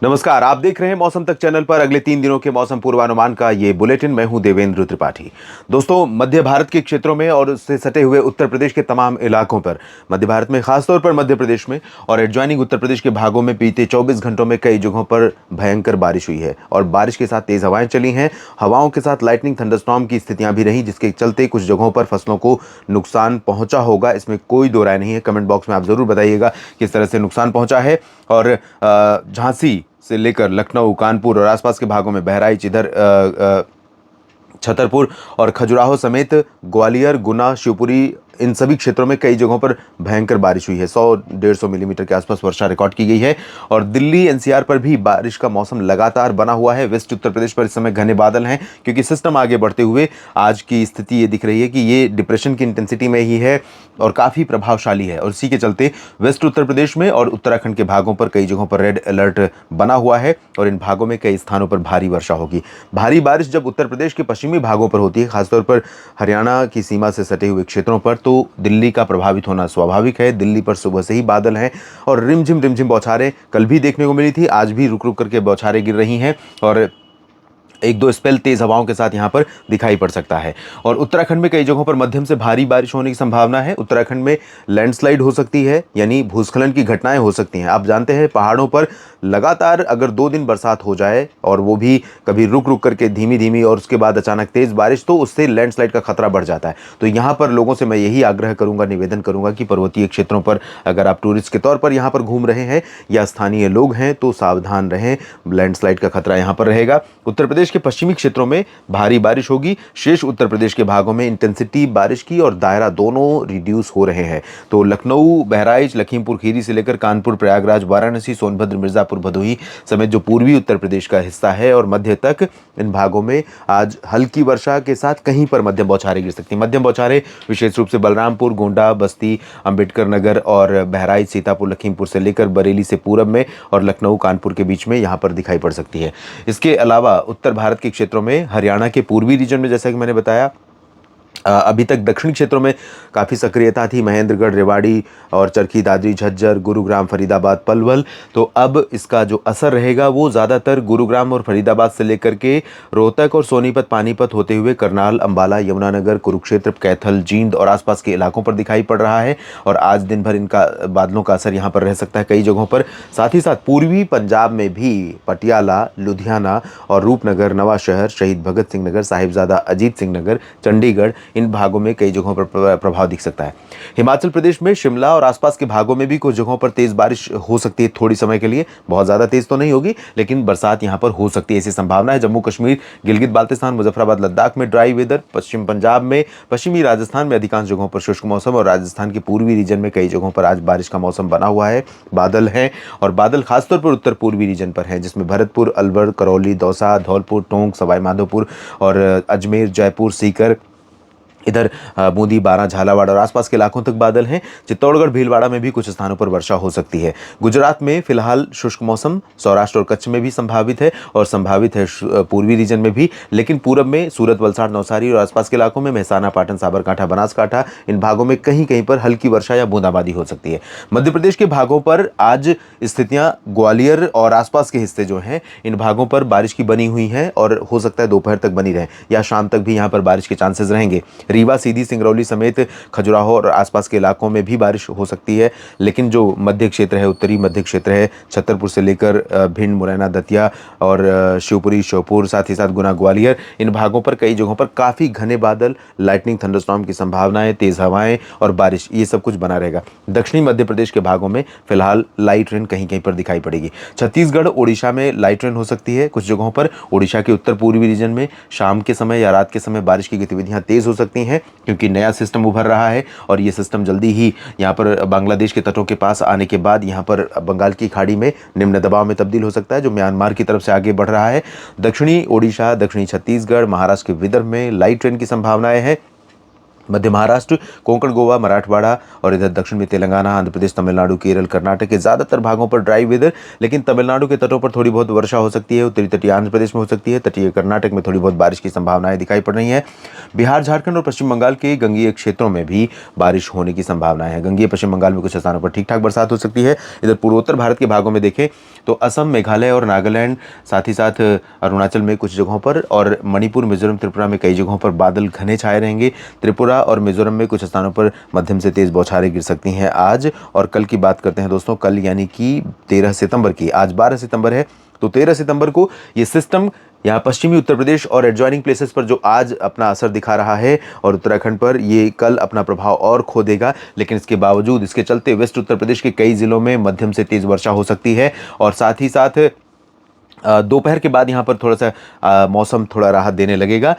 नमस्कार, आप देख रहे हैं मौसम तक चैनल पर अगले 3 दिनों के मौसम पूर्वानुमान का ये बुलेटिन। मैं हूं देवेंद्र त्रिपाठी। दोस्तों, मध्य भारत के क्षेत्रों में और उससे सटे हुए उत्तर प्रदेश के तमाम इलाकों पर, मध्य भारत में खासतौर पर मध्य प्रदेश में और एडजॉइनिंग उत्तर प्रदेश के भागों में बीते 24 घंटों में कई जगहों पर भयंकर बारिश हुई है और बारिश के साथ तेज हवाएं चली हैं। हवाओं के साथ लाइटनिंग, थंडरस्टॉर्म की स्थितियां भी रहीं, जिसके चलते कुछ जगहों पर फसलों को नुकसान पहुंचा होगा, इसमें कोई दो राय नहीं है। कमेंट बॉक्स में आप जरूर बताइएगा किस तरह से नुकसान पहुंचा है। और झांसी से लेकर लखनऊ, कानपुर और आसपास के भागों में, बहराइच, इधर छतरपुर और खजुराहो समेत ग्वालियर, गुना, शिवपुरी, इन सभी क्षेत्रों में कई जगहों पर भयंकर बारिश हुई है। 100-150 मिलीमीटर के आसपास वर्षा रिकॉर्ड की गई है। और दिल्ली एनसीआर पर भी बारिश का मौसम लगातार बना हुआ है। वेस्ट उत्तर प्रदेश पर इस समय घने बादल हैं, क्योंकि सिस्टम आगे बढ़ते हुए आज की स्थिति ये दिख रही है कि ये डिप्रेशन की इंटेंसिटी में ही है और काफ़ी प्रभावशाली है। और इसी के चलते वेस्ट उत्तर प्रदेश में और उत्तराखंड के भागों पर कई जगहों पर रेड अलर्ट बना हुआ है और इन भागों में कई स्थानों पर भारी वर्षा होगी। भारी बारिश जब उत्तर प्रदेश के पश्चिमी भागों पर होती है, खासतौर पर हरियाणा की सीमा से सटे हुए क्षेत्रों पर, तो दिल्ली का प्रभावित होना स्वाभाविक है। दिल्ली पर सुबह से ही बादल हैं और रिमझिम बौछारें कल भी देखने को मिली थी, आज भी रुक रुक करके बौछारें गिर रही हैं और एक दो स्पेल तेज हवाओं के साथ यहां पर दिखाई पड़ सकता है। और उत्तराखंड में कई जगहों पर मध्यम से भारी बारिश होने की संभावना है। उत्तराखंड में लैंडस्लाइड हो सकती है, यानी भूस्खलन की घटनाएं हो सकती हैं। आप जानते हैं, पहाड़ों पर लगातार अगर 2 दिन बरसात हो जाए और वो भी कभी रुक रुक करके धीमी धीमी और उसके बाद अचानक तेज बारिश, तो उससे लैंडस्लाइड का खतरा बढ़ जाता है। तो यहाँ पर लोगों से मैं यही आग्रह करूंगा, निवेदन करूंगा कि पर्वतीय क्षेत्रों पर अगर आप टूरिस्ट के तौर पर यहाँ पर घूम रहे हैं या स्थानीय लोग हैं तो सावधान रहें, लैंडस्लाइड का खतरा यहाँ पर रहेगा। उत्तर प्रदेश के पश्चिमी क्षेत्रों में भारी बारिश होगी। शेष उत्तर प्रदेश के भागों में इंटेंसिटी बारिश की और दायरा दोनों रिड्यूस हो रहे हैं। तो लखनऊ, बहराइच, लखीमपुर खीरी से लेकर कानपुर, प्रयागराज, वाराणसी, सोनभद्र, मिर्जापुर, भदोही समेत जो पूर्वी उत्तर प्रदेश का हिस्सा है और मध्य तक, इन भागों में आज हल्की वर्षा के साथ कहीं पर मध्यम बौछारें गिर सकती हैं। मध्यम बौछारें विशेष रूप से बलरामपुर, गोंडा, बस्ती, अंबेडकर नगर और बहराइच, सीतापुर, लखीमपुर से लेकर बरेली से पूरब में और लखनऊ, कानपुर के बीच में यहां पर दिखाई पड़ सकती है। इसके अलावा उत्तर भारत के क्षेत्रों में, हरियाणा के पूर्वी रीजन में, जैसा कि मैंने बताया, अभी तक दक्षिणी क्षेत्रों में काफ़ी सक्रियता थी, महेंद्रगढ़, रेवाड़ी और चरखी दादरी, झज्जर, गुरुग्राम, फरीदाबाद, पलवल। तो अब इसका जो असर रहेगा वो ज़्यादातर गुरुग्राम और फरीदाबाद से लेकर के रोहतक और सोनीपत, पानीपत होते हुए करनाल, अंबाला, यमुनानगर, कुरुक्षेत्र, कैथल, जींद और आसपास के इलाकों पर दिखाई पड़ रहा है। और आज दिन भर इनका बादलों का असर यहाँ पर रह सकता है कई जगहों पर। साथ ही साथ पूर्वी पंजाब में भी पटियाला, लुधियाना और रूपनगर, नवाशहर, शहीद भगत सिंह नगर, साहिबजादा अजीत सिंह नगर, चंडीगढ़, इन भागों में कई जगहों पर प्रभाव दिख सकता है। हिमाचल प्रदेश में शिमला और आसपास के भागों में भी कुछ जगहों पर तेज बारिश हो सकती है, थोड़ी समय के लिए। बहुत ज़्यादा तेज तो नहीं होगी, लेकिन बरसात यहां पर हो सकती है, ऐसी संभावना है। जम्मू कश्मीर, गिलगित बाल्तिस्तान, मुजफ्फराबाद, लद्दाख में ड्राई वेदर, पश्चिम पंजाब में, पश्चिमी राजस्थान में अधिकांश जगहों पर शुष्क मौसम और राजस्थान के पूर्वी रीजन में कई जगहों पर आज बारिश का मौसम बना हुआ है। बादल हैं और बादल खासतौर पर उत्तर पूर्वी रीजन पर हैं, जिसमें भरतपुर, अलवर, करौली, दौसा, धौलपुर, टोंक, सवाई माधोपुर और अजमेर, जयपुर, सीकर, इधर बूंदी, बारां, झालावाड़ और आसपास के इलाकों तक बादल हैं। चित्तौड़गढ़, भीलवाड़ा में भी कुछ स्थानों पर वर्षा हो सकती है। गुजरात में फिलहाल शुष्क मौसम, सौराष्ट्र और कच्छ में भी संभावित है और संभावित है पूर्वी रीजन में भी, लेकिन पूरब में सूरत, वलसाड़, नवसारी और आसपास के इलाकों में, मेहसाना, पाटन, साबरकांठा, बनासकांठा, इन भागों में कहीं कहीं पर हल्की वर्षा या बूंदाबांदी हो सकती है। मध्य प्रदेश के भागों पर आज स्थितियां, ग्वालियर और आसपास के हिस्से जो हैं, इन भागों पर बारिश की बनी हुई हैं और हो सकता है दोपहर तक बनी रहे या शाम तक भी यहाँ पर बारिश के चांसेस रहेंगे। रीवा, सीधी, सिंगरौली समेत खजुराहो और आसपास के इलाकों में भी बारिश हो सकती है, लेकिन जो मध्य क्षेत्र है, उत्तरी मध्य क्षेत्र है, छतरपुर से लेकर भिंड, मुरैना, दतिया और शिवपुरी, श्योपुर, साथ ही साथ गुना, ग्वालियर, इन भागों पर कई जगहों पर काफ़ी घने बादल, लाइटनिंग, थंडरस्टॉर्म की संभावनाएं, तेज हवाएं और बारिश, ये सब कुछ बना रहेगा। दक्षिणी मध्य प्रदेश के भागों में फिलहाल लाइट रेन कहीं कहीं पर दिखाई पड़ेगी। छत्तीसगढ़, ओडिशा में लाइट रेन हो सकती है कुछ जगहों पर। ओडिशा के उत्तर पूर्वी रीजन में शाम के समय या रात के समय बारिश की गतिविधियां तेज हो सकती हैं, क्योंकि नया सिस्टम उभर रहा है और ये सिस्टम जल्दी ही यहाँ पर बांग्लादेश के तटों के पास आने के बाद यहाँ पर बंगाल की खाड़ी में निम्न दबाव में तब्दील हो सकता है, जो म्यांमार की तरफ से आगे बढ़ रहा है। दक्षिणी ओडिशा, दक्षिणी छत्तीसगढ़, महाराष्ट्र के विदर्भ में लाइट रेन की संभावनाएं हैं। मध्य महाराष्ट्र, कोंकण, गोवा, मराठवाड़ा और इधर दक्षिण में तेलंगाना, आंध्र प्रदेश, तमिलनाडु, केरल, कर्नाटक के ज़्यादातर भागों पर ड्राई वेदर, लेकिन तमिलनाडु के तटों पर थोड़ी बहुत वर्षा हो सकती है। उत्तरी तटीय आंध्र प्रदेश में हो सकती है। तटीय कर्नाटक में थोड़ी बहुत बारिश की संभावनाएं दिखाई पड़ रही हैं। बिहार, झारखंड और पश्चिम बंगाल के गंगीय क्षेत्रों में भी बारिश होने की संभावनाएं हैं। गंगीय पश्चिम बंगाल में कुछ स्थानों पर ठीक ठाक बरसात हो सकती है। इधर पूर्वोत्तर भारत के भागों में देखें तो असम, मेघालय और नागालैंड, साथ ही साथ अरुणाचल में कुछ जगहों पर और मणिपुर, मिजोरम, त्रिपुरा में कई जगहों पर बादल घने छाए रहेंगे। त्रिपुरा और मिजोरम में कुछ स्थानों पर मध्यम से तेज बौछारें गिर सकती हैं आज। और कल की बात करते हैं दोस्तों, कल यानी कि 13 सितंबर की, आज 12 सितंबर है, तो 13 सितंबर को ये सिस्टम यहाँ पश्चिमी उत्तर प्रदेश और एडजॉइनिंग प्लेसेस पर जो आज अपना असर दिखा रहा है और उत्तराखंड पर ये कल अपना प्रभाव और खो देगा। लेकिन इसके बावजूद, इसके चलते वेस्ट उत्तर प्रदेश के कई जिलों में मध्यम से तेज वर्षा हो सकती है। और साथ ही साथ दोपहर के बाद यहाँ पर थोड़ा सा मौसम थोड़ा राहत देने लगेगा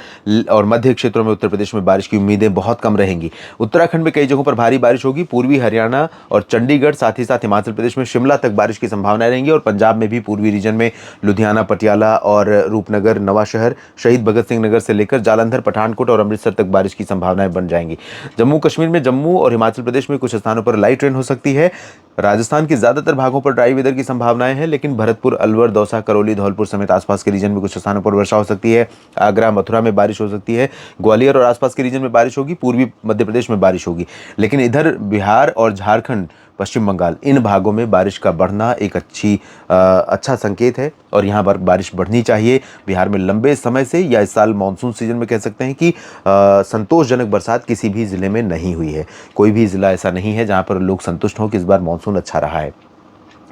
और मध्य क्षेत्रों में उत्तर प्रदेश में बारिश की उम्मीदें बहुत कम रहेंगी। उत्तराखंड में कई जगहों पर भारी बारिश होगी। पूर्वी हरियाणा और चंडीगढ़, साथ ही साथ हिमाचल प्रदेश में शिमला तक बारिश की संभावनाएं रहेंगी। और पंजाब में भी पूर्वी रीजन में लुधियाना, पटियाला और रूपनगर, नवाशहर, शहीद भगत सिंह नगर से लेकर जालंधर, पठानकोट और अमृतसर तक बारिश की संभावनाएं बन जाएंगी। जम्मू कश्मीर में जम्मू और हिमाचल प्रदेश में कुछ स्थानों पर लाइट रेन हो सकती है। राजस्थान के ज्यादातर भागों पर ड्राई वेदर की संभावनाएं हैं, लेकिन भरतपुर, अलवर, दौसा, करौली, धौलपुर समेत आसपास के रीजन में कुछ स्थानों पर वर्षा हो सकती है। आगरा, मथुरा में बारिश हो सकती है। ग्वालियर और आसपास के रीजन में बारिश होगी। पूर्वी मध्य प्रदेश में बारिश होगी। लेकिन इधर बिहार और झारखंड, पश्चिम बंगाल, इन भागों में बारिश का बढ़ना एक अच्छा संकेत है और यहाँ पर बारिश बढ़नी चाहिए। बिहार में लंबे समय से या इस साल मानसून सीजन में कह सकते हैं कि संतोषजनक बरसात किसी भी ज़िले में नहीं हुई है। कोई भी ज़िला ऐसा नहीं है जहाँ पर लोग संतुष्ट हों कि इस बार मानसून अच्छा रहा है।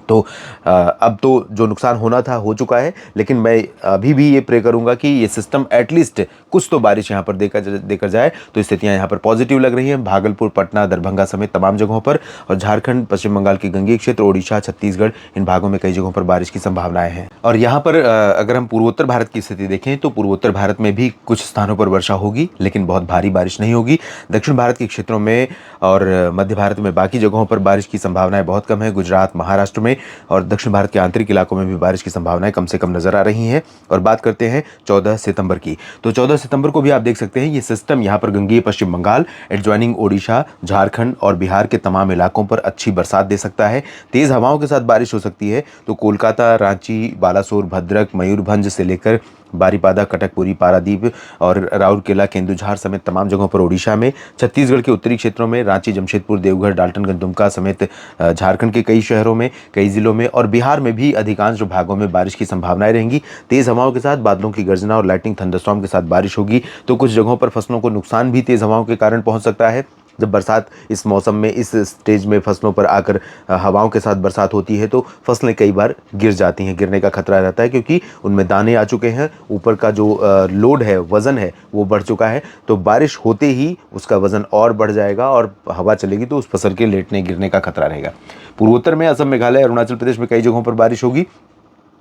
तो अब तो जो नुकसान होना था हो चुका है, लेकिन मैं अभी भी ये प्रे करूंगा कि ये सिस्टम एटलीस्ट कुछ तो बारिश यहाँ पर देकर जाए। तो स्थितियाँ यहाँ पर पॉजिटिव लग रही हैं भागलपुर, पटना, दरभंगा समेत तमाम जगहों पर। और झारखंड, पश्चिम बंगाल के गंगीय क्षेत्र, ओडिशा, छत्तीसगढ़, इन भागों में कई जगहों पर बारिश की संभावनाएं हैं। और यहाँ पर अगर हम पूर्वोत्तर भारत की स्थिति देखें तो पूर्वोत्तर भारत में भी कुछ स्थानों पर वर्षा होगी, लेकिन बहुत भारी बारिश नहीं होगी। दक्षिण भारत के क्षेत्रों में और मध्य भारत में बाकी जगहों पर बारिश की संभावनाएं बहुत कम है। गुजरात, महाराष्ट्र में और दक्षिण भारत के आंतरिक इलाकों में भी बारिश की संभावनाएं कम से कम नजर आ रही हैं। और बात करते हैं 14 सितंबर की, तो 14 सितंबर को भी आप देख सकते हैं ये सिस्टम यहाँ पर गंगीय पश्चिम बंगाल, एडजॉइनिंग ओडिशा, झारखंड और बिहार के तमाम इलाकों पर अच्छी बरसात दे सकता है। तेज हवाओं के साथ बारिश हो सकती है। तो कोलकाता, रांची, बालासोर, भद्रक, मयूरभंज से लेकर बारीपादा, कटकपुरी, पारादीप और राउरकेला, केंदुझार समेत तमाम जगहों पर ओडिशा में, छत्तीसगढ़ के उत्तरी क्षेत्रों में, रांची, जमशेदपुर, देवघर, डाल्टनगंज, दुमका समेत झारखंड के कई शहरों में, कई जिलों में और बिहार में भी अधिकांश भागों में बारिश की संभावनाएं रहेंगी। तेज हवाओं के साथ बादलों की गर्जना और लाइटनिंग, थंडरस्टॉर्म के साथ बारिश होगी। तो कुछ जगहों पर फसलों को नुकसान भी तेज हवाओं के कारण पहुंच सकता है। जब बरसात इस मौसम में, इस स्टेज में फसलों पर आकर हवाओं के साथ बरसात होती है तो फसलें कई बार गिर जाती हैं, गिरने का खतरा रहता है क्योंकि उनमें दाने आ चुके हैं, ऊपर का जो लोड है, वज़न है, वो बढ़ चुका है। तो बारिश होते ही उसका वज़न और बढ़ जाएगा और हवा चलेगी तो उस फसल के लेटने गिरने का खतरा रहेगा। पूर्वोत्तर में असम, मेघालय, अरुणाचल प्रदेश में कई जगहों पर बारिश होगी।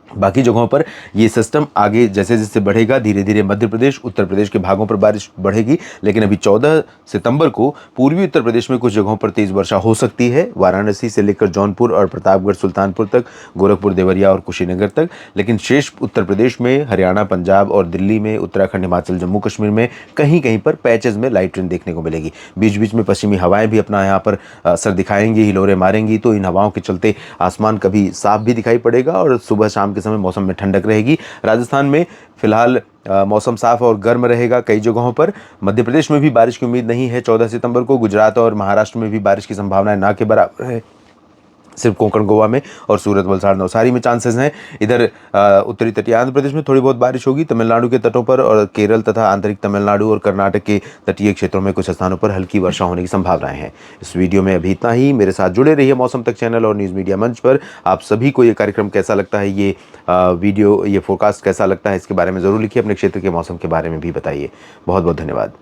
बाकी जगहों पर ये सिस्टम आगे जैसे जैसे बढ़ेगा, धीरे धीरे मध्य प्रदेश, उत्तर प्रदेश के भागों पर बारिश बढ़ेगी। लेकिन अभी 14 सितंबर को पूर्वी उत्तर प्रदेश में कुछ जगहों पर तेज वर्षा हो सकती है, वाराणसी से लेकर जौनपुर और प्रतापगढ़, सुल्तानपुर तक, गोरखपुर, देवरिया और कुशीनगर तक। लेकिन शेष उत्तर प्रदेश में, हरियाणा, पंजाब और दिल्ली में, उत्तराखंड, हिमाचल, जम्मू कश्मीर में कहीं कहीं पर पैचेज में लाइट रेन देखने को मिलेगी। बीच बीच में पश्चिमी हवाएं भी अपना यहाँ पर असर दिखाएंगी, हिलोरें मारेंगी। तो इन हवाओं के चलते आसमान कभी साफ भी दिखाई पड़ेगा और सुबह शाम के समय मौसम में ठंडक रहेगी। राजस्थान में फिलहाल मौसम साफ और गर्म रहेगा कई जगहों पर। मध्य प्रदेश में भी बारिश की उम्मीद नहीं है 14 सितंबर को। गुजरात और महाराष्ट्र में भी बारिश की संभावनाएं ना के बराबर है। सिर्फ कोंकण, गोवा में और सूरत, वलसाड़, नवसारी में चांसेस हैं। इधर उत्तरी तटीय आंध्र प्रदेश में थोड़ी बहुत बारिश होगी। तमिलनाडु के तटों पर और केरल तथा आंतरिक तमिलनाडु और कर्नाटक के तटीय क्षेत्रों में कुछ स्थानों पर हल्की वर्षा होने की संभावनाएं हैं। इस वीडियो में अभी इतना ही। मेरे साथ जुड़े रहिए मौसम तक चैनल और न्यूज़ मीडिया मंच पर। आप सभी को ये कार्यक्रम कैसा लगता है, ये वीडियो, ये फोरकास्ट कैसा लगता है, इसके बारे में ज़रूर लिखिए। अपने क्षेत्र के मौसम के बारे में भी बताइए। बहुत बहुत धन्यवाद।